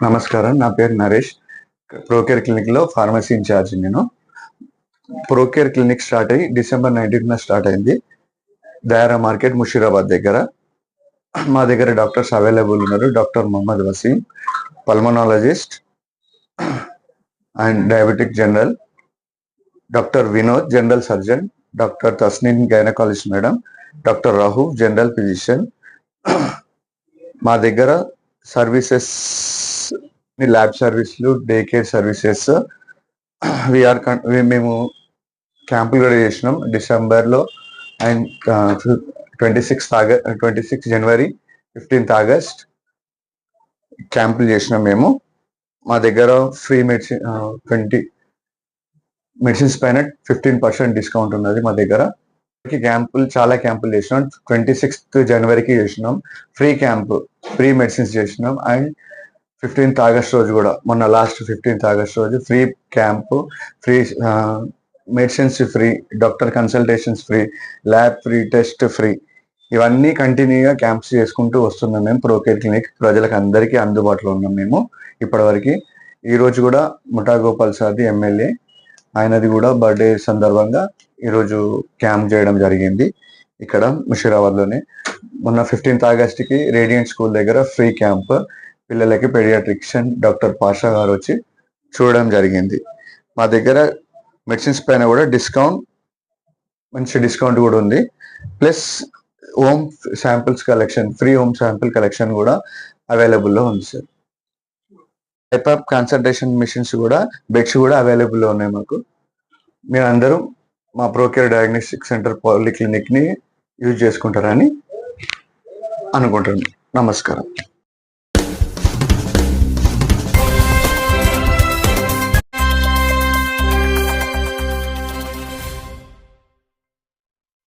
నమస్కారం. నా పేరు నరేష్. ప్రోకేర్ క్లినిక్‌లో ఫార్మసీ ఇన్ఛార్జ్ నేను. ప్రోకేర్ క్లినిక్ స్టార్ట్ అయ్యి డిసెంబర్ 19న స్టార్ట్ అయింది. దయారా మార్కెట్ ముషీరాబాద్ దగ్గర. మా దగ్గర డాక్టర్స్ అవైలబుల్ ఉన్నారు. Doctor Mohammed Waseem, pulmonologist and diabetic general, doctor Vinod general surgeon, doctor Tasneem gynaecologist madam, doctor రాహు జనరల్ ఫిజిషియన్. మా దగ్గర సర్వీసెస్ ల్యాబ్ సర్వీసులు, డే కేర్ సర్వీసెస్. మేము క్యాంపులు కూడా చేసినాం డిసెంబర్లో అండ్ 26 జనవరి, 15 ఆగస్ట్ క్యాంపులు చేసినాం మేము. మా దగ్గర ఫ్రీ మెడిసిన్స్ పైన 15% డిస్కౌంట్ ఉన్నది మా దగ్గర. చాలా క్యాంపులు చేసినాం. 26 జనవరికి చేసినాం ఫ్రీ క్యాంప్, ఫ్రీ మెడిసిన్స్ చేసినాం. అండ్ 15 ఆగస్ట్ రోజు కూడా, మొన్న లాస్ట్ 15 ఆగస్ట్ రోజు free camp, free medicines free, doctor consultations free, lab free, test free. ఇవన్నీ కంటిన్యూగా క్యాంప్స్ చేసుకుంటూ వస్తున్నాం మేము. ప్రోకేర్ క్లినిక్ ప్రజలకు అందరికీ అందుబాటులో ఉన్నాం మేము ఇప్పటివరకు. ఈరోజు కూడా ముఠా గోపాల్ సార్ది ఎమ్మెల్యే, ఆయనది కూడా బర్త్డే సందర్భంగా ఈరోజు క్యాంప్ చేయడం జరిగింది ఇక్కడ ముషీరాబాద్లోనే. మొన్న 15 ఆగస్ట్కి రేడియంట్ స్కూల్ దగ్గర ఫ్రీ క్యాంప్ పిల్లలకి పెడియాట్రిషియన్ డాక్టర్ పాషా గారు వచ్చి చూడడం జరిగింది. మా దగ్గర మెడిసిన్స్ పైన కూడా మంచి డిస్కౌంట్ కూడా ఉంది. Plus home samples collection, free home sample collection కూడా అవైలబుల్లో ఉంది sir. Type of consultation machines కూడా, బెడ్స్ కూడా అవైలబుల్లో ఉన్నాయి మాకు. మీరు అందరూ మా ప్రోకేర్ డయాగ్నోస్టిక్ సెంటర్ పాలిక్లినిక్ని యూజ్ చేసుకుంటారని అనుకుంటున్నాను. నమస్కారం.